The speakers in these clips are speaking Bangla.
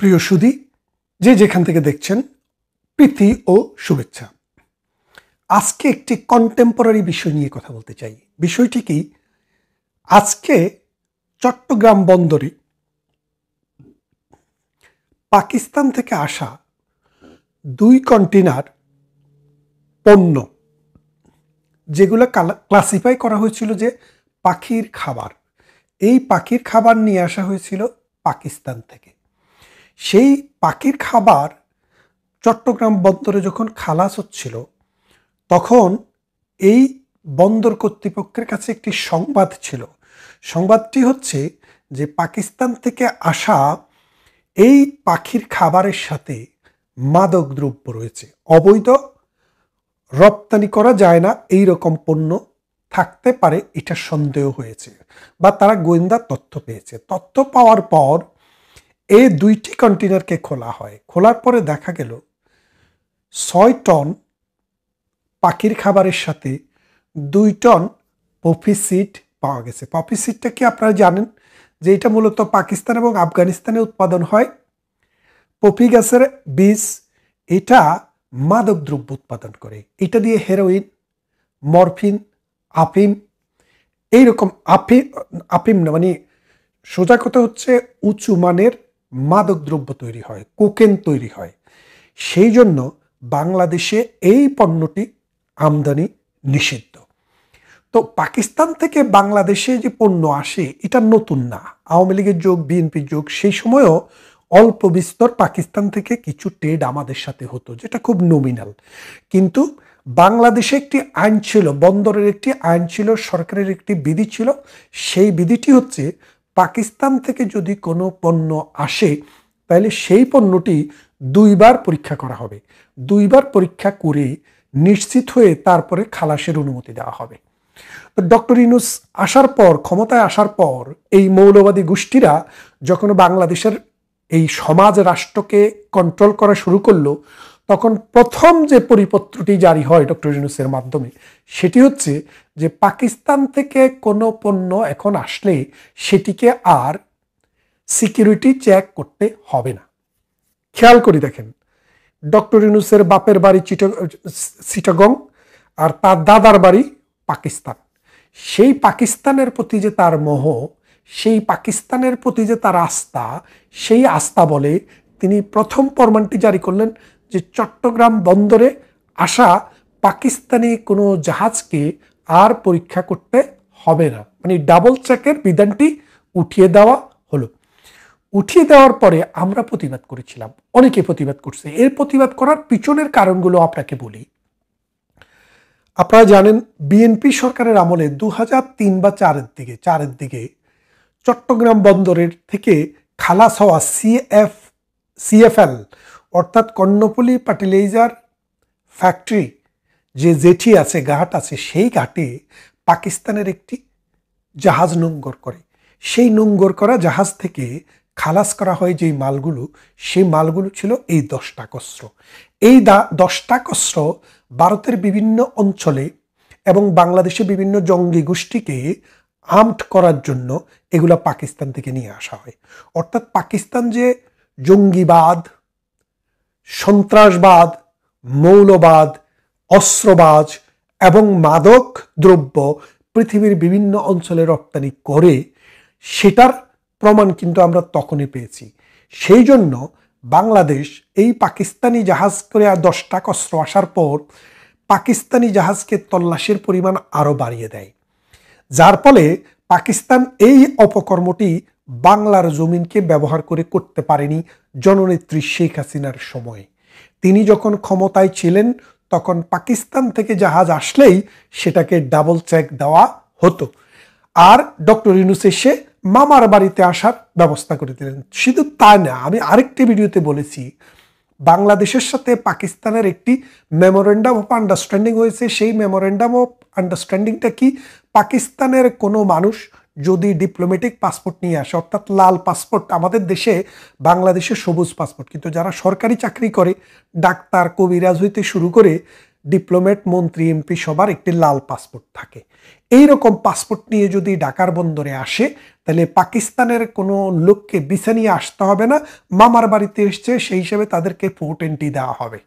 প্রিয় সুধী, যে যেখান থেকে দেখছেন, প্রীতি ও শুভেচ্ছা। আজকে একটি কন্টেম্পোরারি বিষয় নিয়ে কথা বলতে চাই। বিষয়টি কি, আজকে চট্টগ্রাম বন্দরে পাকিস্তান থেকে আসা 2 কন্টেইনার পণ্য, যেগুলো ক্লাসিফাই করা হয়েছিল যে পাখির খাবার, এই পাখির খাবার নিয়ে আসা হয়েছিল পাকিস্তান থেকে। সেই পাখির খাবার চট্টগ্রাম বন্দরে যখন খালাস হচ্ছিল, তখন এই বন্দর কর্তৃপক্ষের কাছে একটি সংবাদ ছিল। সংবাদটি হচ্ছে যে পাকিস্তান থেকে আসা এই পাখির খাবারের সাথে মাদক দ্রব্য রয়েছে, অবৈধ, রপ্তানি করা যায় না, এই রকম পণ্য থাকতে পারে, এটা সন্দেহ হয়েছে বা তারা গোয়েন্দা তথ্য পেয়েছে। তথ্য পাওয়ার পর এই 2টি কন্টেইনারকে খোলা হয়। খোলার পরে দেখা গেল 6 টন পাখির খাবারের সাথে 2 টন পপি সিড পাওয়া গেছে। পপি সিডটা কি আপনারা জানেন যে এটা মূলত পাকিস্তান এবং আফগানিস্তানে উৎপাদন হয়। পপি গাছের বীজ, এটা মাদক দ্রব্য উৎপাদন করে। এটা দিয়ে হেরোইন, মরফিন, আফিম, এইরকম আফিম না, মানে সোজা কথা হচ্ছে উঁচু মানের মাদক দ্রব্য তৈরি হয়, কোকেন তৈরি হয়। সেই জন্য বাংলাদেশে এই পণ্যটি আমদানি নিষিদ্ধ। তো পাকিস্তান থেকে বাংলাদেশে যে পণ্য আসে, এটা নতুন না। আওয়ামী লীগের যুগ, বিএনপির যুগ, সেই সময়ও অল্প বিস্তর পাকিস্তান থেকে কিছু ট্রেড আমাদের সাথে হতো, যেটা খুব নমিনাল। কিন্তু বাংলাদেশে একটি আইন ছিল, বন্দরের একটি আইন ছিল, সরকারের একটি বিধি ছিল। সেই বিধিটি হচ্ছে, পাকিস্তান থেকে যদি কোনো পণ্য আসে, তাহলে সেই পণ্যটি 2 বার পরীক্ষা করা হবে। 2 বার পরীক্ষা করে নিশ্চিত হয়ে তারপরে খালাসের অনুমতি দেওয়া হবে। তো ডক্টর ইউনূস আসার পর, ক্ষমতায় আসার পর, এই মৌলবাদী গোষ্ঠীরা যখন বাংলাদেশের এই সমাজ রাষ্ট্রকে কন্ট্রোল করা শুরু করলো, তখন প্রথম যে পরিপত্রটি জারি হয় ডক্টর ইউনূসের মাধ্যমে, সেটি হচ্ছে যে পাকিস্তান থেকে কোনো পণ্য এখন আসলে সেটিকে আর সিকিউরিটি চেক করতে হবে না। খেয়াল করে দেখেন, ডক্টর ইউনূসের বাপের বাড়ি চিটাগং আর তার দাদার বাড়ি পাকিস্তান। সেই পাকিস্তানের প্রতি যে তার মোহ, সেই পাকিস্তানের প্রতি যে তার আস্থা, সেই আস্থা বলে তিনি প্রথম ফরমানটি জারি করলেন যে চট্টগ্রাম বন্দরে আসা পাকিস্তানি কোনো জাহাজকে আর পরীক্ষা করতে হবে না, মানে ডাবল চেকের বিধানটি উঠিয়ে দেওয়া হলো। উঠিয়ে দেওয়ার পরে আমরা প্রতিবাদ করেছিলাম, অনেকে প্রতিবাদ করছে। এর প্রতিবাদ করার পিছনের কারণগুলো আপনাকে বলি। আপনারা জানেন, বিএনপি সরকারের আমলে 2003 বা 4-এর দিকে চট্টগ্রাম বন্দরের থেকে খালাস হওয়া সিএফএল অর্থাৎ কর্ণফুলী ফার্টিলাইজার ফ্যাক্টরি যে জেটি আছে, ঘাট আছে, সেই ঘাটে পাকিস্তানের একটি জাহাজ নোঙ্গর করে। সেই নোঙ্গর করা জাহাজ থেকে খালাস করা হয় যেই মালগুলো, সেই মালগুলো ছিল এই 10টা অস্ত্র। এই 10টা অস্ত্র ভারতের বিভিন্ন অঞ্চলে এবং বাংলাদেশের বিভিন্ন জঙ্গি গোষ্ঠীকে আর্মড করার জন্য এগুলো পাকিস্তান থেকে নিয়ে আসা হয়। অর্থাৎ পাকিস্তান যে জঙ্গিবাদ, সন্ত্রাসবাদ, মৌলবাদ, অস্ত্রবাজ এবং মাদক দ্রব্য পৃথিবীর বিভিন্ন অঞ্চলে রপ্তানি করে, সেটার প্রমাণ কিন্তু আমরা তখনই পেয়েছি। সেই জন্য বাংলাদেশ এই পাকিস্তানি জাহাজ করে 10টা অস্ত্র আসার পর পাকিস্তানি জাহাজকে তল্লাশির পরিমাণ আরও বাড়িয়ে দেয়, যার ফলে পাকিস্তান এই অপকর্মটি বাংলার জমিনকে ব্যবহার করে করতে পারেনি জননেত্রী শেখ হাসিনার সময়ে। তিনি যখন ক্ষমতায় ছিলেন, তখন পাকিস্তান থেকে জাহাজ আসলেই সেটাকে ডাবল চেক দেওয়া হতো। আর ডক্টর ইউনূস এসে মামার বাড়িতে আসার ব্যবস্থা করে দিলেন। শুধু তাই না, আমি আরেকটি ভিডিওতে বলেছি, বাংলাদেশের সাথে পাকিস্তানের একটি মেমোরেন্ডাম অফ আন্ডারস্ট্যান্ডিং হয়েছে। সেই মেমোরেন্ডাম অফ আন্ডারস্ট্যান্ডিংটা কি, পাকিস্তানের কোনো মানুষ যদি ডিপ্লোম্যাটিক পাসপোর্ট নিয়ে আসে, অর্থাৎ লাল পাসপোর্ট, আমাদের দেশে বাংলাদেশে সবুজ পাসপোর্ট, কিন্তু যারা সরকারি চাকরি করে, ডাক্তার, কবিরাজ হইতে শুরু করে ডিপ্লোম্যাট, মন্ত্রী, এমপি সবার একটি লাল পাসপোর্ট থাকে। এই রকম পাসপোর্ট নিয়ে যদি ঢাকার বন্দরে আসে, তাহলে পাকিস্তানের কোনো লোককে ভিসা নিয়ে আসতে হবে না, মামার বাড়িতে এসছে সেই হিসেবে তাদেরকে পোর্ট এন্ট্রি দেওয়া হবে।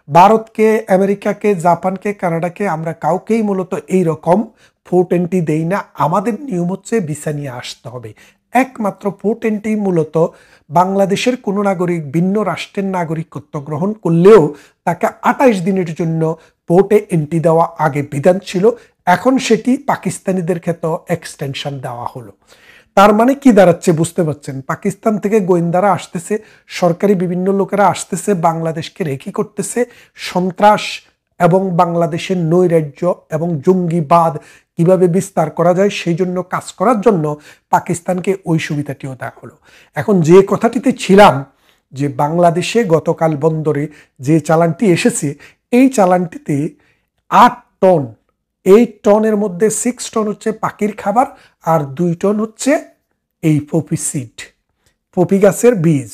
ভারতকে, আমেরিকাকে, জাপানকে, কানাডাকে আমরা কাউকেই মূলত এই রকম পোর্ট এন্ট্রি দেই না। আমাদের নিয়ম হচ্ছে ভিসা নিয়ে আসতে হবে। একমাত্র পোর্ট এন্ট্রি মূলত বাংলাদেশের কোনো নাগরিক ভিন্ন রাষ্ট্রের নাগরিকত্ব গ্রহণ করলেও তাকে 28 দিনের জন্য পোর্টে এন্ট্রি দেওয়া আগে বিধান ছিল, এখন সেটি পাকিস্তানিদের ক্ষেত্রে এক্সটেনশন দেওয়া হলো। তার মানে কি দাঁড়াচ্ছে বুঝতে পারছেন? পাকিস্তান থেকে গোয়েন্দারা আসতেছে, সরকারি বিভিন্ন লোকেরা আসতেছে, বাংলাদেশকে রেখি করতেছে, সন্ত্রাস এবং বাংলাদেশের নৈরাজ্য এবং জঙ্গিবাদ কিভাবে বিস্তার করা যায় সেই জন্য কাজ করার জন্য পাকিস্তানকে ওই সুবিধাটিও দেওয়া হলো। এখন যে কথাটিতে ছিলাম যে বাংলাদেশে গতকাল বন্দরে যে চালানটি এসেছে, এই চালানটিতে 8 টন, 8 টনের মধ্যে 6 টন হচ্ছে পাখির খাবার আর 2 টন হচ্ছে এই পপি সিড, পপি গাছের বীজ,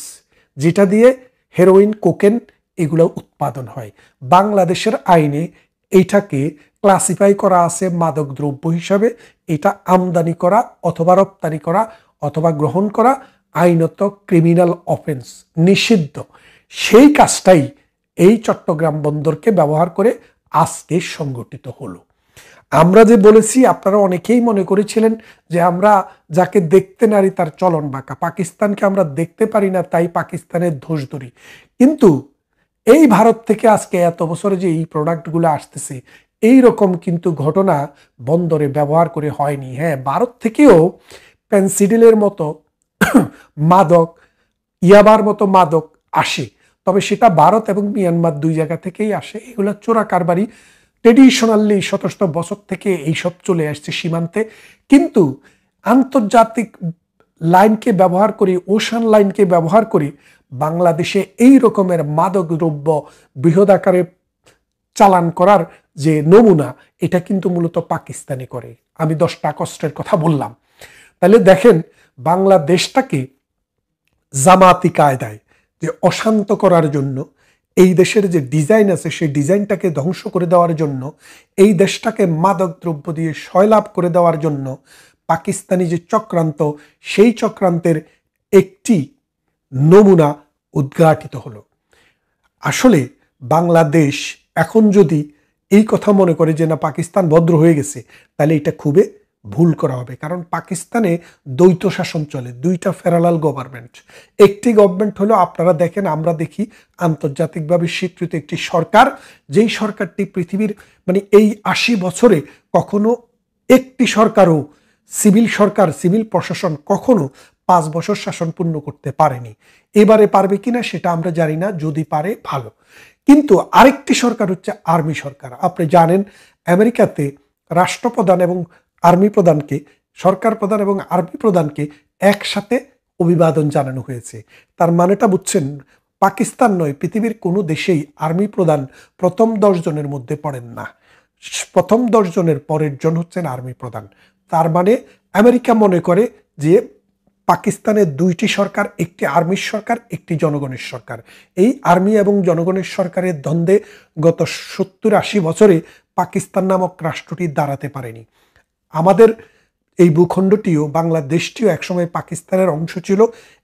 যেটা দিয়ে হেরোইন, কোকেন এগুলো উৎপাদন হয়। বাংলাদেশের আইনে এইটাকে ক্লাসিফাই করা আছে মাদক দ্রব্য হিসাবে। এটা আমদানি করা অথবা রপ্তানি করা অথবা গ্রহণ করা আইনত ক্রিমিনাল অফেন্স, নিষিদ্ধ। সেই কাজটাই এই চট্টগ্রাম বন্দরকে ব্যবহার করে আজকে সংগঠিত হলো। আমরা যে বলেছি, আপনারা অনেকেই মনে করেছিলেন যে আমরা যাকে দেখতে নারী তার চলন বাঁকা, পাকিস্তানকে আমরা দেখতে পারি না তাই পাকিস্তানের দোষ ধরি। কিন্তু এই ভারত থেকে আজকে এত বছরে যে এই প্রোডাক্টগুলো আসতেছে, এই রকম কিন্তু ঘটনা বন্দরে ব্যবহার করে হয়নি। হ্যাঁ, ভারত থেকেও পেনসিডিলের মতো মাদক, ইয়াবার মতো মাদক আসে, তবে সেটা ভারত এবং মিয়ানমার দুই জায়গা থেকেই আসে। এগুলো চোরা কারবারি, ট্রেডিশনালি শত শত বছর থেকে এইসব চলে আসছে সীমান্তে। কিন্তু আন্তর্জাতিক লাইনকে ব্যবহার করে, ওশান লাইনকে ব্যবহার করে বাংলাদেশে এই রকমের মাদক দ্রব্য বৃহৎ আকারে চালান করার যে নমুনা, এটা কিন্তু মূলত পাকিস্তানি করে। আমি 10টা কষ্টের কথা বললাম। তাহলে দেখেন, বাংলাদেশটাকে জামাতি কায়দায় যে অশান্ত করার জন্য, এই দেশের যে ডিজাইন আছে সেই ডিজাইনটাকে ধ্বংস করে দেওয়ার জন্য, এই দেশটাকে মাদক দ্রব্য দিয়ে সয়লাভ করে দেওয়ার জন্য পাকিস্তানি যে চক্রান্ত, সেই চক্রান্তের একটি নমুনা উদ্ঘাটিত হলো। আসলে বাংলাদেশ এখন যদি এই কথা মনে করে যে না পাকিস্তান ভদ্র হয়ে গেছে, তাহলে এটা খুবই ভুল করা হবে। কারণ পাকিস্তানে দ্বৈত শাসন চলে, দুইটা ফেডারাল গভর্নমেন্ট। একটি গভর্নমেন্ট হলো, আপনারা দেখেন, আমরা দেখি আন্তর্জাতিকভাবে স্বীকৃত একটি সরকার, যেই সরকারটি পৃথিবীর মানে এই 80 বছরে কখনো একটি সরকারও, সিভিল সরকার, সিভিল প্রশাসন কখনো 5 বছর শাসন পূর্ণ করতে পারেনি। এবারে পারবে কিনা সেটা আমরা জানি না, যদি পারে ভালো। কিন্তু আরেকটি সরকার হচ্ছে আর্মি সরকার। আপনি জানেন আমেরিকাতে রাষ্ট্রপ্রধান এবং আর্মি প্রধানকে, সরকার প্রধান এবং আর্মি প্রধানকে একসাথে অভিবাদন জানানো হয়েছে। তার মানেটা বুঝছেন? পাকিস্তান নয়, পৃথিবীর কোনো দেশেই আর্মি প্রধান প্রথম 10 জনের মধ্যে পড়েন না। প্রথম 10 জনের পরের জন হচ্ছেন আর্মি প্রধান। তার মানে আমেরিকা মনে করে যে পাকিস্তানের 2টি সরকার, একটি আর্মির সরকার, একটি জনগণের সরকার। এই আর্মি এবং জনগণের সরকারের দ্বন্দ্বে গত 70-80 বছরে পাকিস্তান নামক রাষ্ট্রটি দাঁড়াতে পারেনি। আমাদের এই ভূখণ্ডটিও, বাংলাদেশটিও একসময় পাকিস্তানের অংশ ছিল।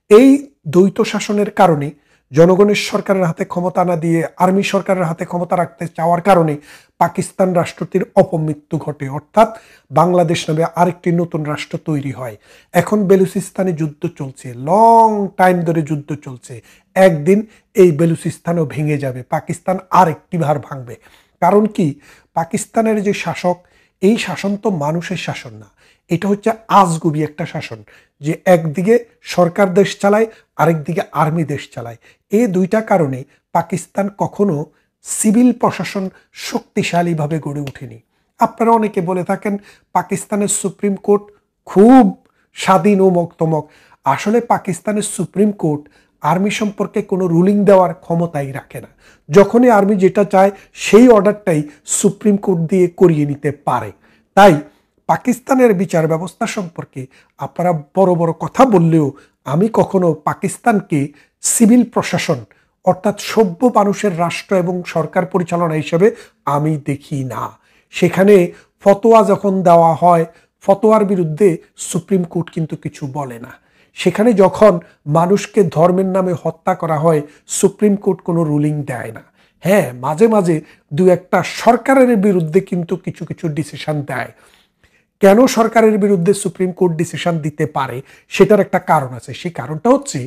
এই দ্বৈত শাসনের কারণে, জনগণের সরকারের হাতে ক্ষমতা না দিয়ে আর্মি সরকারের হাতে ক্ষমতা রাখতে চাওয়ার কারণে পাকিস্তান রাষ্ট্রটির অপমৃত্যু ঘটে, অর্থাৎ বাংলাদেশ নামে আরেকটি নতুন রাষ্ট্র তৈরি হয়। এখন বেলুচিস্তানে যুদ্ধ চলছে, লং টাইম ধরে যুদ্ধ চলছে। একদিন এই বেলুচিস্তানও ভেঙে যাবে, পাকিস্তান আরেকটি ভার ভাঙবে। কারণ কি, পাকিস্তানের যে শাসক, এই শাসন তো মানুষের শাসন না, এটা হচ্ছে আজগুবি একটা শাসন, যে একদিকে সরকার দেশ চালায়, আরেকদিকে আর্মি দেশ চালায়। এই দুইটা কারণে পাকিস্তান কখনো সিভিল প্রশাসন শক্তিশালীভাবে গড়ে ওঠেনি। আপনারা অনেকে বলে থাকেন পাকিস্তানের সুপ্রিম কোর্ট খুব স্বাধীন ও মুক্তমক। আসলে পাকিস্তানের সুপ্রিম কোর্ট আর্মি সম্পর্কে কোনো রুলিং দেওয়ার ক্ষমতাই রাখে না। যখনই আর্মি যেটা চায় সেই অর্ডারটাই সুপ্রিম কোর্ট দিয়ে করিয়ে নিতে পারে। তাই পাকিস্তানের বিচার ব্যবস্থা সম্পর্কে আপনারা বড় বড় কথা বললেও আমি কখনো পাকিস্তানকে সিভিল প্রশাসন অর্থাৎ সভ্য মানুষের রাষ্ট্র এবং সরকার পরিচালনা হিসেবে আমি দেখি না। সেখানে ফতোয়া যখন দেওয়া হয়, ফতোয়ার বিরুদ্ধে সুপ্রিম কোর্ট কিন্তু কিছু বলে না। সেখানে যখন মানুষকে ধর্মের নামে হত্যা করা হয়, সুপ্রিম কোর্ট কোনো রুলিং দেয় না। হ্যাঁ, মাঝে মাঝে দু একটা সরকারের বিরুদ্ধে কিন্তু কিছু কিছু ডিসিশন দেয়। কেন সরকারের বিরুদ্ধে সুপ্রিম কোর্ট ডিসিশন দিতে পারে সেটার একটা কারণ আছে। সেই কারণটা হচ্ছে,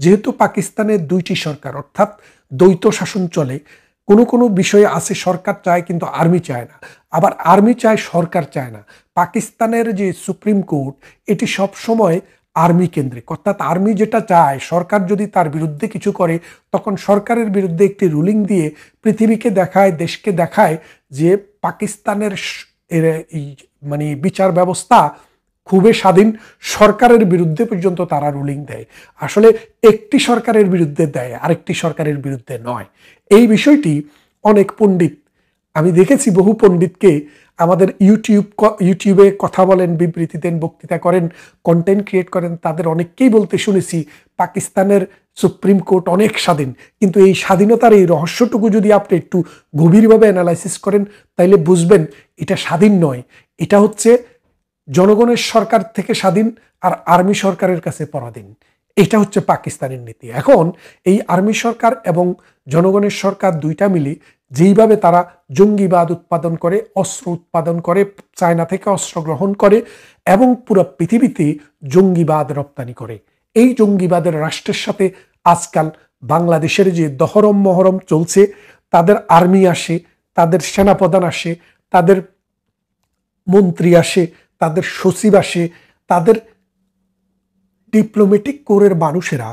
যেহেতু পাকিস্তানের দুইটি সরকার, অর্থাৎ দ্বৈত শাসন চলে, কোনো কোনো বিষয়ে আছে সরকার চায় কিন্তু আর্মি চায় না, আবার আর্মি চায় সরকার চায় না। পাকিস্তানের যে সুপ্রিম কোর্ট, এটি সব সময় আর্মি কেন্দ্রিক, অর্থাৎ আর্মি যেটা চায়, সরকার যদি তার বিরুদ্ধে কিছু করে, তখন সরকারের বিরুদ্ধে একটি রুলিং দিয়ে পৃথিবীকে দেখায়, দেশকে দেখায় যে পাকিস্তানের মানে বিচার ব্যবস্থা খুবই স্বাধীন। সরকারের বিরুদ্ধে পর্যন্ত তারা রুলিং দেয়। আসলে একটি সরকারের বিরুদ্ধে দেয়, আরেকটি সরকারের বিরুদ্ধে নয়। এই বিষয়টি অনেক পণ্ডিত, আমি দেখেছি বহু পণ্ডিতকে আমাদের ইউটিউবে কথা বলেন, বিবৃতি দেন, বক্তৃতা করেন, কন্টেন্ট ক্রিয়েট করেন, তাদের অনেককেই বলতে শুনেছি পাকিস্তানের সুপ্রিম কোর্ট অনেক স্বাধীন। কিন্তু এই স্বাধীনতার এই রহস্যটুকু যদি আপনি একটু গভীরভাবে অ্যানালাইসিস করেন, তাইলে বুঝবেন এটা স্বাধীন নয়, এটা হচ্ছে জনগণের সরকার থেকে স্বাধীন আর আর্মি সরকারের কাছে পরাধীন। এটা হচ্ছে পাকিস্তানের নীতি। এখন এই আর্মি সরকার এবং জনগণের সরকার দুইটা মিলে যেইভাবে তারা জঙ্গিবাদ উৎপাদন করে, অস্ত্র উৎপাদন করে, চায়না থেকে অস্ত্র গ্রহণ করে এবং পুরো পৃথিবীতে জঙ্গিবাদ রপ্তানি করে, এই জঙ্গিবাদের রাষ্ট্রের সাথে আজকাল বাংলাদেশের যে দহরম মহরম চলছে, তাদের আর্মি আসে, তাদের সেনাপ্রধান আসে, তাদের মন্ত্রী আসে, তাদের সচিব আসে, তাদের ডিপ্লোম্যাটিক কোরের মানুষেরা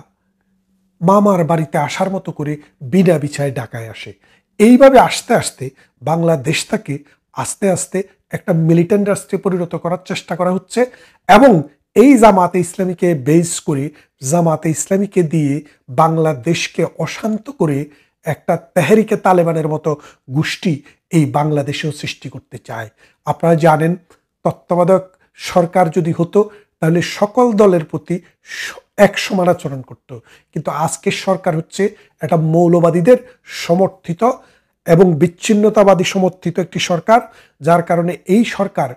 মামার বাড়িতে আসার মতো করে বিনা বিছায় ঢাকায় আসে। এইভাবে আস্তে আস্তে বাংলাদেশটাকে আস্তে আস্তে একটা মিলিটেন্ট রাষ্ট্রে পরিণত করার চেষ্টা করা হচ্ছে এবং এই জামাতে ইসলামীকে বেস করে, জামাতে ইসলামীকে দিয়ে বাংলাদেশকে অশান্ত করে একটা তেহরিকে তালেবানের মতো গোষ্ঠী এই বাংলাদেশেও সৃষ্টি করতে চায়। আপনারা জানেন, তত্ত্বাবধায়ক সরকার যদি হতো তাহলে সকল দলের প্রতি এক সমান আচরণ করত। কিন্তু আজকের সরকার হচ্ছে একটা মৌলবাদীদের সমর্থিত এবং বিচ্ছিন্নতাবাদী সমর্থিত একটি সরকার, যার কারণে এই সরকার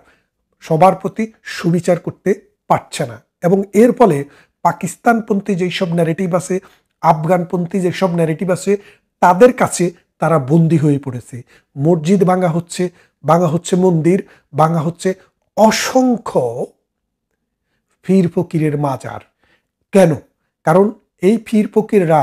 সবার প্রতি সুবিচার করতে পারছে না এবং এর ফলে পাকিস্তানপন্থী যেসব ন্যারেটিভ আছে, আফগানপন্থী যেসব ন্যারেটিভ আছে, তাদের কাছে তারা বন্দী হয়ে পড়েছে। মসজিদ ভাঙা হচ্ছে মন্দির, ভাঙা হচ্ছে অসংখ্য পীর ফকিরের মাজার। কেন? কারণ এই পীর ফকিররা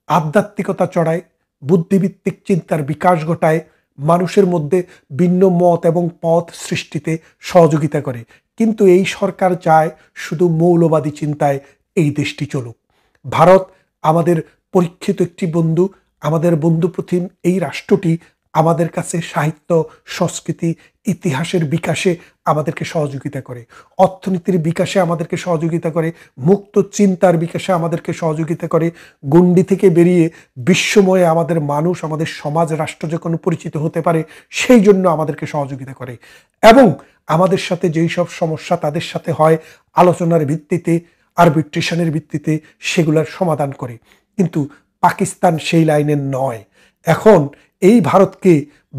আধ্যাত্মিকতা চড়ায়, বুদ্ধিভিত্তিক চিন্তার বিকাশ ঘটায়, মানুষের মধ্যে ভিন্ন মত এবং পথ সৃষ্টিতে সহযোগিতা করে। কিন্তু এই সরকার চায় শুধু মৌলবাদী চিন্তায় এই দেশটি চলুক। ভারত আমাদের পরীক্ষিত একটি বন্ধু, আমাদের বন্ধুপ্রতিম এই রাষ্ট্রটি আমাদের কাছে সাহিত্য, সংস্কৃতি, ইতিহাসের বিকাশে আমাদেরকে সহযোগিতা করে, অর্থনীতির বিকাশে আমাদেরকে সহযোগিতা করে, মুক্ত চিন্তার বিকাশে আমাদেরকে সহযোগিতা করে, গণ্ডি থেকে বেরিয়ে বিশ্বময়ে আমাদের মানুষ, আমাদের সমাজ, রাষ্ট্র যখন পরিচিত হতে পারে, সেই জন্য আমাদেরকে সহযোগিতা করে এবং আমাদের সাথে যেই সব সমস্যা তাদের সাথে হয়, আলোচনার ভিত্তিতে, আরবিট্রেশনের ভিত্তিতে সেগুলোর সমাধান করে। কিন্তু পাকিস্তান সেই লাইনের নয়। এখন এই ভারতকে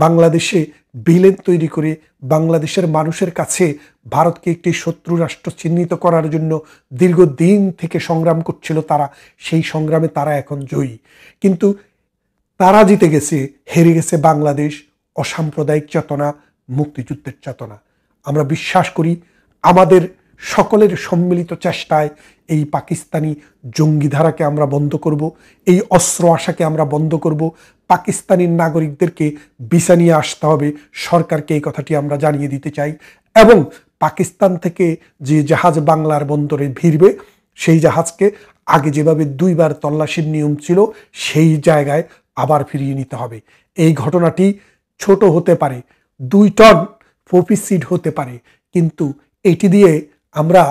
বাংলাদেশে ভিলেন তৈরি করে বাংলাদেশের মানুষের কাছে ভারতকে একটি শত্রু রাষ্ট্র চিহ্নিত করার জন্য দীর্ঘদিন থেকে সংগ্রাম করছিল তারা। সেই সংগ্রামে তারা এখন জয়ী, কিন্তু তারা জিতে গেছে, হেরে গেছে বাংলাদেশ, অসাম্প্রদায়িক চেতনা, মুক্তিযুদ্ধের চেতনা। আমরা বিশ্বাস করি আমাদের সকলের সম্মিলিত চেষ্টায় এই পাকিস্তানি জঙ্গি ধারাকে আমরা বন্ধ করব, এই অস্ত্র আশাকে আমরা বন্ধ করব। পাকিস্তানি নাগরিকদেরকে ভিসা নিয়ে আসতে হবে, সরকারকে এই কথাটি আমরা জানিয়ে দিতে চাই এবং পাকিস্তান থেকে যে জাহাজ বাংলার বন্দরে ভিড়বে, সেই জাহাজকে আগে যেভাবে 2 বার তল্লাশির নিয়ম ছিল, সেই জায়গায় আবার ফিরিয়ে নিতে হবে। এই ঘটনাটি ছোট হতে পারে, 2 টন পপি সিড হতে পারে, কিন্তু এটি দিয়ে আমরা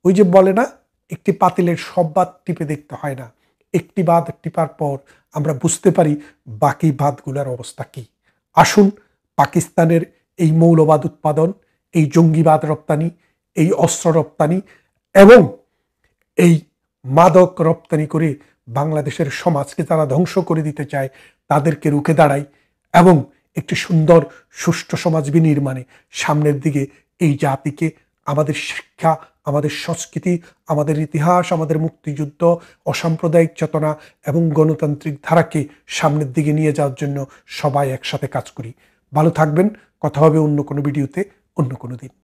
ওই যে বলে না, একটি পাতিলের সব ভাত টিপে দেখতে হয় না, একটি ভাত টিপার পর আমরা বুঝতে পারি বাকি ভাতগুলোর অবস্থা কি। আসুন পাকিস্তানের এই মৌলবাদ উৎপাদন, এই জঙ্গিবাদ রপ্তানি, এই অস্ত্র রপ্তানি এবং এই মাদক রপ্তানি করে বাংলাদেশের সমাজকে যারা ধ্বংস করে দিতে চায় তাদেরকে রুখে দাঁড়াই এবং একটি সুন্দর সুষ্ঠু সমাজ বিনির্মাণে সামনের দিকে এই জাতিকে আমাদের শিক্ষা, আমাদের সংস্কৃতি, আমাদের ইতিহাস, আমাদের মুক্তিযুদ্ধ, অসাম্প্রদায়িক চেতনা এবং গণতান্ত্রিক ধারাকে সামনের দিকে নিয়ে যাওয়ার জন্য সবাই একসাথে কাজ করি। ভালো থাকবেন। কথা হবে অন্য কোনো ভিডিওতে, অন্য কোনো দিন।